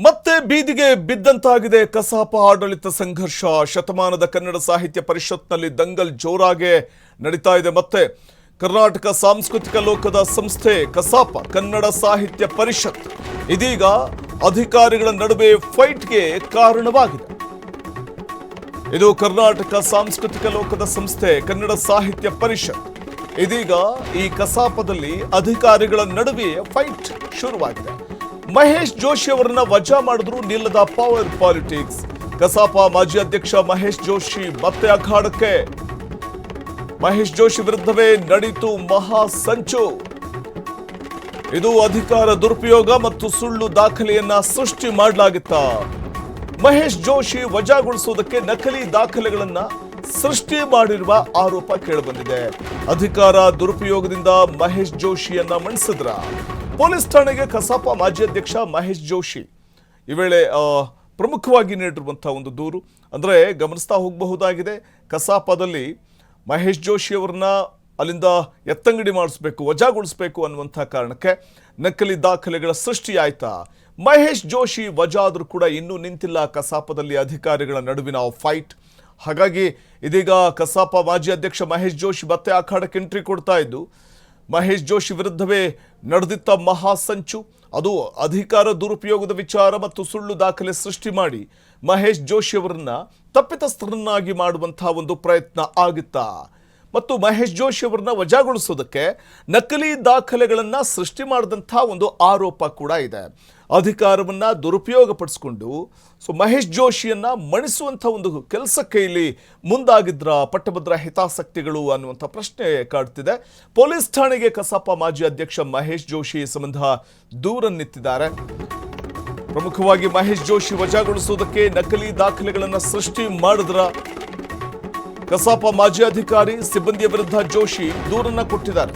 ಮತ್ತೆ ಬೀದಿಗೆ ಬಿದ್ದಂತಾಗಿದೆ ಕಸಾಪ ಆಡಳಿತ ಸಂಘರ್ಷ. ಶತಮಾನದ ಕನ್ನಡ ಸಾಹಿತ್ಯ ಪರಿಷತ್ನಲ್ಲಿ ದಂಗಲ್ ಜೋರಾಗಿ ನಡೀತಾ ಇದೆ. ಮತ್ತೆ ಕರ್ನಾಟಕ ಸಾಂಸ್ಕೃತಿಕ ಲೋಕದ ಸಂಸ್ಥೆ ಕಸಾಪ ಕನ್ನಡ ಸಾಹಿತ್ಯ ಪರಿಷತ್ ಇದೀಗ ಅಧಿಕಾರಿಗಳ ನಡುವೆ ಫೈಟ್ಗೆ ಕಾರಣವಾಗಿದೆ. ಇದು ಕರ್ನಾಟಕ ಸಾಂಸ್ಕೃತಿಕ ಲೋಕದ ಸಂಸ್ಥೆ ಕನ್ನಡ ಸಾಹಿತ್ಯ ಪರಿಷತ್ ಇದೀಗ ಈ ಕಸಾಪದಲ್ಲಿ ಅಧಿಕಾರಿಗಳ ನಡುವೆ ಫೈಟ್ ಶುರುವಾಗಿದೆ. ಮಹೇಶ್ ಜೋಶಿ ಅವರನ್ನ ವಜಾ ಮಾಡಿದ್ರು ನಿಲ್ಲದ ಪವರ್ ಪಾಲಿಟಿಕ್ಸ್. ಕಸಾಪ ಮಾಜಿ ಅಧ್ಯಕ್ಷ ಮಹೇಶ್ ಜೋಶಿ ಮತ್ತೆ ಅಖಾಡಕ್ಕೆ. ಮಹೇಶ್ ಜೋಶಿ ವಿರುದ್ಧವೇ ನಡೀತು ಮಹಾ ಸಂಚು. ಇದು ಅಧಿಕಾರ ದುರುಪಯೋಗ ಮತ್ತು ಸುಳ್ಳು ದಾಖಲೆಯನ್ನ ಸೃಷ್ಟಿ ಮಾಡಲಾಗಿತ್ತ. ಮಹೇಶ್ ಜೋಶಿ ವಜಾಗೊಳಿಸುವುದಕ್ಕೆ ನಕಲಿ ದಾಖಲೆಗಳನ್ನ ಸೃಷ್ಟಿ ಮಾಡಿರುವ ಆರೋಪ ಕೇಳಿಬಂದಿದೆ. ಅಧಿಕಾರ ದುರುಪಯೋಗದಿಂದ ಮಹೇಶ್ ಜೋಶಿಯನ್ನ ಮಣಿಸಿದ್ರ. ಪೊಲೀಸ್ ಠಾಣೆಗೆ ಕಸಾಪ ಮಾಜಿ ಅಧ್ಯಕ್ಷ ಮಹೇಶ್ ಜೋಶಿ ಈ ವೇಳೆ ಪ್ರಮುಖವಾಗಿ ನೀಡಿರುವಂತಹ ಒಂದು ದೂರು ಅಂದರೆ ಗಮನಿಸ್ತಾ ಹೋಗಬಹುದಾಗಿದೆ. ಕಸಾಪದಲ್ಲಿ ಮಹೇಶ್ ಜೋಶಿ ಅವರನ್ನ ಅಲ್ಲಿಂದ ಎತ್ತಂಗಡಿ ಮಾಡಿಸ್ಬೇಕು, ವಜಾಗೊಳಿಸಬೇಕು ಅನ್ನುವಂಥ ಕಾರಣಕ್ಕೆ ನಕಲಿ ದಾಖಲೆಗಳ ಸೃಷ್ಟಿಯಾಯ್ತಾ. ಮಹೇಶ್ ಜೋಶಿ ವಜಾ ಆದರೂ ಕೂಡ ಇನ್ನೂ ನಿಂತಿಲ್ಲ ಕಸಾಪದಲ್ಲಿ ಅಧಿಕಾರಿಗಳ ನಡುವಿನ ಫೈಟ್. ಹಾಗಾಗಿ ಇದೀಗ ಕಸಾಪ ಮಾಜಿ ಅಧ್ಯಕ್ಷ ಮಹೇಶ್ ಜೋಶಿ ಮತ್ತೆ ಅಖಾಡಕ್ಕೆ ಎಂಟ್ರಿ ಕೊಡ್ತಾ ಇದ್ದು, ಮಹೇಶ್ ಜೋಶಿ ವಿರುದ್ಧವೇ ನಡೆದಿದ್ದ ಮಹಾ ಸಂಚು, ಅದು ಅಧಿಕಾರ ದುರುಪಯೋಗದ ವಿಚಾರ ಮತ್ತು ಸುಳ್ಳು ದಾಖಲೆ ಸೃಷ್ಟಿ ಮಾಡಿ ಮಹೇಶ್ ಜೋಶಿ ಅವರನ್ನ ತಪ್ಪಿತಸ್ಥರನ್ನಾಗಿ ಮಾಡುವಂತಹ ಒಂದು ಪ್ರಯತ್ನ ಆಗಿತ್ತಾ. ಮತ್ತು ಮಹೇಶ್ ಜೋಶಿ ಅವರನ್ನ ವಜಾಗೊಳಿಸೋದಕ್ಕೆ ನಕಲಿ ದಾಖಲೆಗಳನ್ನ ಸೃಷ್ಟಿ ಮಾಡಿದಂತಹ ಒಂದು ಆರೋಪ ಕೂಡ ಇದೆ. ಅಧಿಕಾರವನ್ನ ದುರುಪಯೋಗ ಪಡಿಸಿಕೊಂಡು ಮಹೇಶ್ ಜೋಶಿಯನ್ನ ಮಣಿಸುವಂಥ ಒಂದು ಕೆಲಸಕ್ಕೆ ಇಲ್ಲಿ ಮುಂದಾಗಿದ್ರ ಪಟ್ಟಭದ್ರ ಹಿತಾಸಕ್ತಿಗಳು ಅನ್ನುವಂಥ ಪ್ರಶ್ನೆ ಕಾಡ್ತಿದೆ. ಪೊಲೀಸ್ ಠಾಣೆಗೆ ಕಸಾಪ ಮಾಜಿ ಅಧ್ಯಕ್ಷ ಮಹೇಶ್ ಜೋಶಿ ಸಂಬಂಧ ದೂರನ್ನಿತ್ತಿದ್ದಾರೆ. ಪ್ರಮುಖವಾಗಿ ಮಹೇಶ್ ಜೋಶಿ ವಜಾಗೊಳಿಸುವುದಕ್ಕೆ ನಕಲಿ ದಾಖಲೆಗಳನ್ನು ಸೃಷ್ಟಿ ಮಾಡಿದ್ರ. ಕಸಾಪ ಮಾಜಿ ಅಧಿಕಾರಿ ಸಿಬ್ಬಂದಿಯ ವಿರುದ್ಧ ಜೋಶಿ ದೂರನ್ನ ಕೊಟ್ಟಿದ್ದಾರೆ.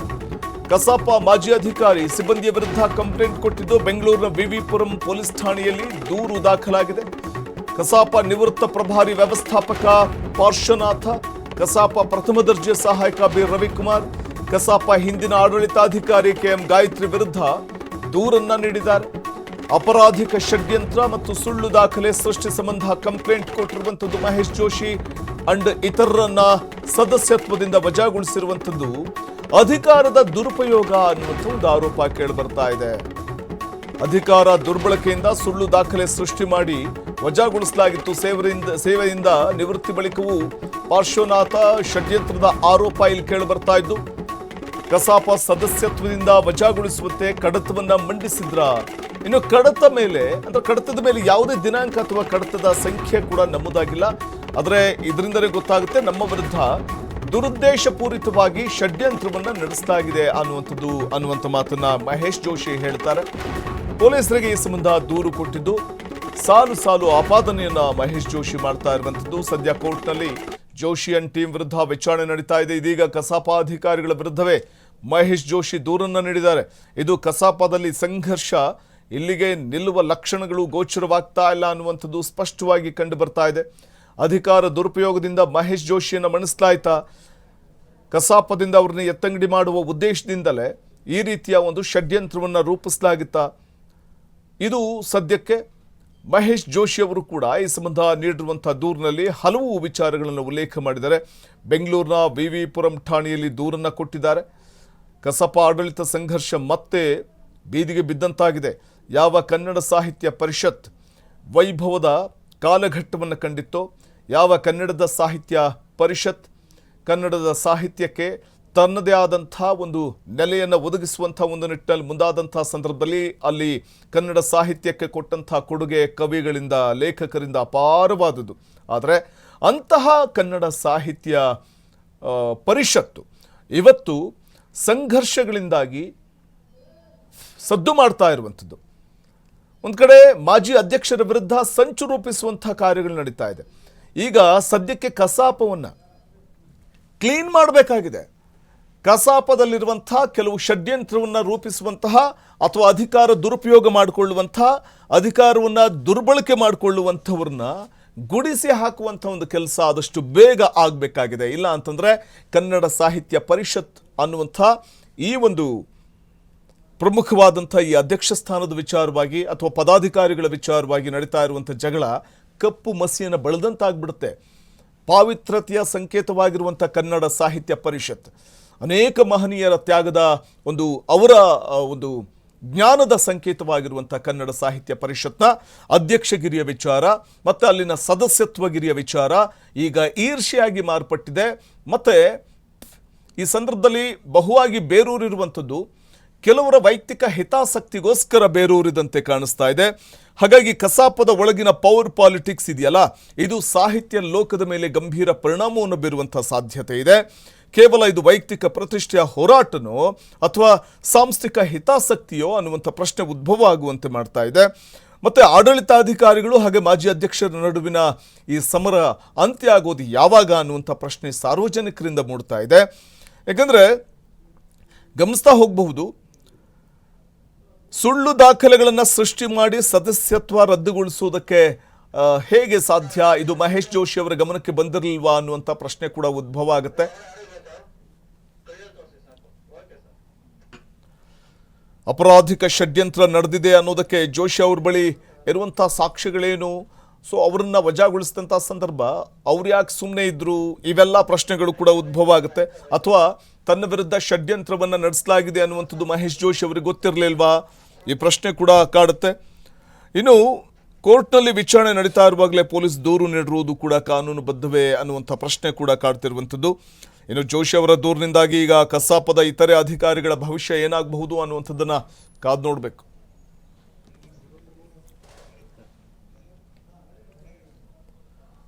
ಕಸಾಪ ಮಾಜಿ ಅಧಿಕಾರಿ ಸಿಬ್ಬಂದಿಯ ವಿರುದ್ಧ ಕಂಪ್ಲೇಂಟ್ ಕೊಟ್ಟಿದ್ದು ಬೆಂಗಳೂರಿನ ವಿವಿಪುರಂ ಪೊಲೀಸ್ ಠಾಣೆಯಲ್ಲಿ ದೂರು ದಾಖಲಾಗಿದೆ. ಕಸಾಪ ನಿವೃತ್ತ ಪ್ರಭಾರಿ ವ್ಯವಸ್ಥಾಪಕ ಪಾರ್ಶ್ವನಾಥ, ಕಸಾಪ ಪ್ರಥಮ ದರ್ಜೆ ಸಹಾಯಕ ಬಿ ರವಿಕುಮಾರ್, ಕಸಾಪ ಹಿಂದಿನ ಆಡಳಿತಾಧಿಕಾರಿ ಕೆಎಂ ಗಾಯತ್ರಿ ವಿರುದ್ಧ ದೂರನ್ನ ನೀಡಿದ್ದಾರೆ. ಅಪರಾಧಿಕ ಷಡ್ಯಂತ್ರ ಮತ್ತು ಸುಳ್ಳು ದಾಖಲೆ ಸೃಷ್ಟಿ ಸಂಬಂಧ ಕಂಪ್ಲೇಂಟ್ ಕೊಟ್ಟಿರುವಂಥದ್ದು ಮಹೇಶ್ ಜೋಶಿ ಅಂಡ್ ಇತರರನ್ನ ಸದಸ್ಯತ್ವದಿಂದ ವಜಾಗೊಳಿಸಿರುವಂಥದ್ದು ಅಧಿಕಾರದ ದುರುಪಯೋಗ ಅನ್ನುವಂಥ ಒಂದು ಆರೋಪ ಕೇಳಿಬರ್ತಾ ಇದೆ. ಅಧಿಕಾರ ದುರ್ಬಳಕೆಯಿಂದ ಸುಳ್ಳು ದಾಖಲೆ ಸೃಷ್ಟಿ ಮಾಡಿ ವಜಾಗೊಳಿಸಲಾಗಿತ್ತು. ಸೇವೆಯಿಂದ ನಿವೃತ್ತಿ ಬಳಿಕವೂ ಪಾರ್ಶ್ವನಾಥ ಷಡ್ಯಂತ್ರದ ಆರೋಪ ಇಲ್ಲಿ ಕೇಳಿಬರ್ತಾ ಇದ್ದು, ಕಸಾಪ ಸದಸ್ಯತ್ವದಿಂದ ವಜಾಗೊಳಿಸುವಂತೆ ಕಡತವನ್ನ ಮಂಡಿಸಿದ್ರ. ಇನ್ನು ಕಡತದ ಮೇಲೆ ಯಾವುದೇ ದಿನಾಂಕ ಅಥವಾ ಕಡತದ ಸಂಖ್ಯೆ ಕೂಡ ನಮೂದಾಗಿಲ್ಲ. ಆದರೆ ಇದರಿಂದಲೇ ಗೊತ್ತಾಗುತ್ತೆ ನಮ್ಮ ವಿರುದ್ಧ ದುರುದ್ದೇಶಪೂರಿತವಾಗಿ ಷಡ್ಯಂತ್ರವನ್ನ ನಡೆಸಲಾಗಿದೆ ಅನ್ನುವಂಥ ಮಾತನ್ನ ಮಹೇಶ್ ಜೋಶಿ ಹೇಳ್ತಾರೆ. ಪೊಲೀಸರಿಗೆ ಈ ಸಂಬಂಧ ದೂರು ಕೊಟ್ಟಿದ್ದು ಸಾಲು ಸಾಲು ಆಪಾದನೆಯನ್ನ ಮಹೇಶ್ ಜೋಶಿ ಮಾಡ್ತಾ ಇರುವಂಥದ್ದು. ಸದ್ಯ ಕೋರ್ಟ್ನಲ್ಲಿ ಜೋಶಿ ಅಂಡ್ ಟೀಮ್ ವಿರುದ್ಧ ವಿಚಾರಣೆ ನಡೀತಾ ಇದೆ. ಇದೀಗ ಕಸಾಪ ಅಧಿಕಾರಿಗಳ ವಿರುದ್ಧವೇ ಮಹೇಶ್ ಜೋಶಿ ದೂರನ್ನ ನೀಡಿದ್ದಾರೆ. ಇದು ಕಸಾಪದಲ್ಲಿ ಸಂಘರ್ಷ ಇಲ್ಲಿಗೆ ನಿಲ್ಲುವ ಲಕ್ಷಣಗಳು ಗೋಚರವಾಗ್ತಾ ಇಲ್ಲ ಅನ್ನುವಂಥದ್ದು ಸ್ಪಷ್ಟವಾಗಿ ಕಂಡು ಬರ್ತಾ ಇದೆ. ಅಧಿಕಾರ ದುರುಪಯೋಗದಿಂದ ಮಹೇಶ್ ಜೋಶಿಯನ್ನು ಮಣಿಸಲಾಯ್ತಾ, ಕಸಾಪದಿಂದ ಅವ್ರನ್ನ ಎತ್ತಂಗಡಿ ಮಾಡುವ ಉದ್ದೇಶದಿಂದಲೇ ಈ ರೀತಿಯ ಒಂದು ಷಡ್ಯಂತ್ರವನ್ನು ರೂಪಿಸಲಾಗಿತ್ತಾ. ಇದು ಸದ್ಯಕ್ಕೆ ಮಹೇಶ್ ಜೋಶಿ ಅವರು ಕೂಡ ಈ ಸಂಬಂಧ ನೀಡಿರುವಂಥ ದೂರಿನಲ್ಲಿ ಹಲವು ವಿಚಾರಗಳನ್ನು ಉಲ್ಲೇಖ ಮಾಡಿದ್ದಾರೆ. ಬೆಂಗಳೂರಿನ ವಿವಿಪುರಂ ಠಾಣೆಯಲ್ಲಿ ದೂರನ್ನು ಕೊಟ್ಟಿದ್ದಾರೆ. ಕಸಾಪ ಆಡಳಿತ ಸಂಘರ್ಷ ಮತ್ತೆ ಬೀದಿಗೆ ಬಿದ್ದಂತಾಗಿದೆ. ಯಾವ ಕನ್ನಡ ಸಾಹಿತ್ಯ ಪರಿಷತ್ ವೈಭವದ ಕಾಲಘಟ್ಟವನ್ನು ಕಂಡಿತ್ತೋ, ಯಾವ ಕನ್ನಡದ ಸಾಹಿತ್ಯ ಪರಿಷತ್ ಕನ್ನಡದ ಸಾಹಿತ್ಯಕ್ಕೆ ತನ್ನದೇ ಆದಂಥ ಒಂದು ನೆಲೆಯನ್ನು ಒದಗಿಸುವಂಥ ಒಂದು ನಿಟ್ಟಿನಲ್ಲಿ ಮುಂದಾದಂಥ ಸಂದರ್ಭದಲ್ಲಿ ಅಲ್ಲಿ ಕನ್ನಡ ಸಾಹಿತ್ಯಕ್ಕೆ ಕೊಟ್ಟಂಥ ಕೊಡುಗೆ ಕವಿಗಳಿಂದ ಲೇಖಕರಿಂದ ಅಪಾರವಾದುದು. ಆದರೆ ಅಂತಹ ಕನ್ನಡ ಸಾಹಿತ್ಯ ಪರಿಷತ್ತು ಇವತ್ತು ಸಂಘರ್ಷಗಳಿಂದಾಗಿ ಸದ್ದು ಮಾಡ್ತಾ ಇರುವಂಥದ್ದು. ಒಂದು ಕಡೆ ಮಾಜಿ ಅಧ್ಯಕ್ಷರ ವಿರುದ್ಧ ಸಂಚು ರೂಪಿಸುವಂಥ ಕಾರ್ಯಗಳು ನಡೀತಾ ಇದೆ. ಈಗ ಸದ್ಯಕ್ಕೆ ಕಸಾಪವನ್ನು ಕ್ಲೀನ್ ಮಾಡಬೇಕಾಗಿದೆ. ಕಸಾಪದಲ್ಲಿರುವಂಥ ಕೆಲವು ಷಡ್ಯಂತ್ರವನ್ನು ರೂಪಿಸುವಂತಹ ಅಥವಾ ಅಧಿಕಾರ ದುರುಪಯೋಗ ಮಾಡಿಕೊಳ್ಳುವಂತಹ, ಅಧಿಕಾರವನ್ನು ದುರ್ಬಳಕೆ ಮಾಡಿಕೊಳ್ಳುವಂಥವ್ರನ್ನ ಗುಡಿಸಿ ಹಾಕುವಂಥ ಒಂದು ಕೆಲಸ ಆದಷ್ಟು ಬೇಗ ಆಗಬೇಕಾಗಿದೆ. ಇಲ್ಲ ಅಂತಂದರೆ ಕನ್ನಡ ಸಾಹಿತ್ಯ ಪರಿಷತ್ ಅನ್ನುವಂಥ ಈ ಒಂದು ಪ್ರಮುಖವಾದಂಥ ಈ ಅಧ್ಯಕ್ಷ ಸ್ಥಾನದ ವಿಚಾರವಾಗಿ ಅಥವಾ ಪದಾಧಿಕಾರಿಗಳ ವಿಚಾರವಾಗಿ ನಡೀತಾ ಇರುವಂಥ ಜಗಳ ಕಪ್ಪು ಮಸಿಯನ್ನು ಬೆಳೆದಂತಾಗ್ಬಿಡುತ್ತೆ. ಪಾವಿತ್ರತೆಯ ಸಂಕೇತವಾಗಿರುವಂಥ ಕನ್ನಡ ಸಾಹಿತ್ಯ ಪರಿಷತ್, ಅನೇಕ ಮಹನೀಯರ ತ್ಯಾಗದ ಅವರ ಒಂದು ಜ್ಞಾನದ ಸಂಕೇತವಾಗಿರುವಂಥ ಕನ್ನಡ ಸಾಹಿತ್ಯ ಪರಿಷತ್ನ ಅಧ್ಯಕ್ಷಗಿರಿಯ ವಿಚಾರ ಮತ್ತು ಅಲ್ಲಿನ ಸದಸ್ಯತ್ವಗಿರಿಯ ವಿಚಾರ ಈಗ ಈರ್ಷೆಯಾಗಿ ಮಾರ್ಪಟ್ಟಿದೆ. ಮತ್ತು ಈ ಸಂದರ್ಭದಲ್ಲಿ ಬಹುವಾಗಿ ಬೇರೂರಿರುವಂಥದ್ದು ಕೆಲವರ ವೈಯಕ್ತಿಕ ಹಿತಾಸಕ್ತಿಗೋಸ್ಕರ ಬೇರೂರಿದಂತೆ ಕಾಣಿಸ್ತಾ ಇದೆ. ಹಾಗಾಗಿ ಕಸಾಪದ ಒಳಗಿನ ಪವರ್ ಪಾಲಿಟಿಕ್ಸ್ ಇದೆಯಲ್ಲ, ಇದು ಸಾಹಿತ್ಯ ಲೋಕದ ಮೇಲೆ ಗಂಭೀರ ಪರಿಣಾಮವನ್ನು ಬೀರುವಂಥ ಸಾಧ್ಯತೆ ಇದೆ. ಕೇವಲ ಇದು ವೈಯಕ್ತಿಕ ಪ್ರತಿಷ್ಠೆಯ ಹೋರಾಟನೋ ಅಥವಾ ಸಾಂಸ್ಥಿಕ ಹಿತಾಸಕ್ತಿಯೋ ಅನ್ನುವಂಥ ಪ್ರಶ್ನೆ ಉದ್ಭವ ಆಗುವಂತೆ ಮಾಡ್ತಾ ಇದೆ. ಮತ್ತು ಆಡಳಿತಾಧಿಕಾರಿಗಳು ಹಾಗೆ ಮಾಜಿ ಅಧ್ಯಕ್ಷರ ನಡುವಿನ ಈ ಸಮರ ಅಂತ್ಯ ಆಗೋದು ಯಾವಾಗ ಅನ್ನುವಂಥ ಪ್ರಶ್ನೆ ಸಾರ್ವಜನಿಕರಿಂದ ಮೂಡ್ತಾ ಇದೆ. ಯಾಕಂದರೆ ಗಮನಿಸ್ತಾ ಹೋಗಬಹುದು, ಸುಳ್ಳು ದಾಖಲೆಗಳನ್ನು ಸೃಷ್ಟಿ ಮಾಡಿ ಸದಸ್ಯತ್ವ ರದ್ದುಗೊಳಿಸುವುದಕ್ಕೆ ಹೇಗೆ ಸಾಧ್ಯ? ಇದು ಮಹೇಶ್ ಜೋಶಿ ಅವರ ಗಮನಕ್ಕೆ ಬಂದಿರಲಿಲ್ವಾ ಅನ್ನುವಂಥ ಪ್ರಶ್ನೆ ಕೂಡ ಉದ್ಭವ ಆಗುತ್ತೆ. ಅಪರಾಧಿಕ ಷಡ್ಯಂತ್ರ ನಡೆದಿದೆ ಅನ್ನೋದಕ್ಕೆ ಜೋಶಿ ಅವ್ರ ಬಳಿ ಇರುವಂಥ ಸಾಕ್ಷ್ಯಗಳೇನು? ಸೊ ಅವರನ್ನ ವಜಾಗೊಳಿಸಿದಂಥ ಸಂದರ್ಭ ಅವ್ರು ಯಾಕೆ ಸುಮ್ಮನೆ ಇದ್ರು? ಇವೆಲ್ಲ ಪ್ರಶ್ನೆಗಳು ಕೂಡ ಉದ್ಭವ ಆಗುತ್ತೆ. ಅಥವಾ ತನ್ನ ವಿರುದ್ಧ ಷಡ್ಯಂತ್ರವನ್ನು ನಡೆಸಲಾಗಿದೆ ಅನ್ನುವಂಥದ್ದು ಮಹೇಶ್ ಜೋಶಿ ಅವರಿಗೆ ಗೊತ್ತಿರಲಿಲ್ವಾ? ಈ ಪ್ರಶ್ನೆ ಕೂಡ ಕಾಡುತ್ತೆ. ಇನ್ನು ಕೋರ್ಟ್ನಲ್ಲಿ ವಿಚಾರಣೆ ನಡೀತಾ ಇರುವಾಗಲೇ ಪೊಲೀಸ್ ದೂರು ನೀಡಿರುವುದು ಕೂಡ ಕಾನೂನುಬದ್ಧವೇ ಅನ್ನುವಂಥ ಪ್ರಶ್ನೆ ಕೂಡ ಕಾಡ್ತಿರುವಂಥದ್ದು. ಇನ್ನು ಜೋಶಿ ಅವರ ದೂರಿನಿಂದಾಗಿ ಈಗ ಕಸಾಪದ ಇತರೆ ಅಧಿಕಾರಿಗಳ ಭವಿಷ್ಯ ಏನಾಗಬಹುದು ಅನ್ನುವಂಥದ್ದನ್ನು ಕಾದು ನೋಡಬೇಕು.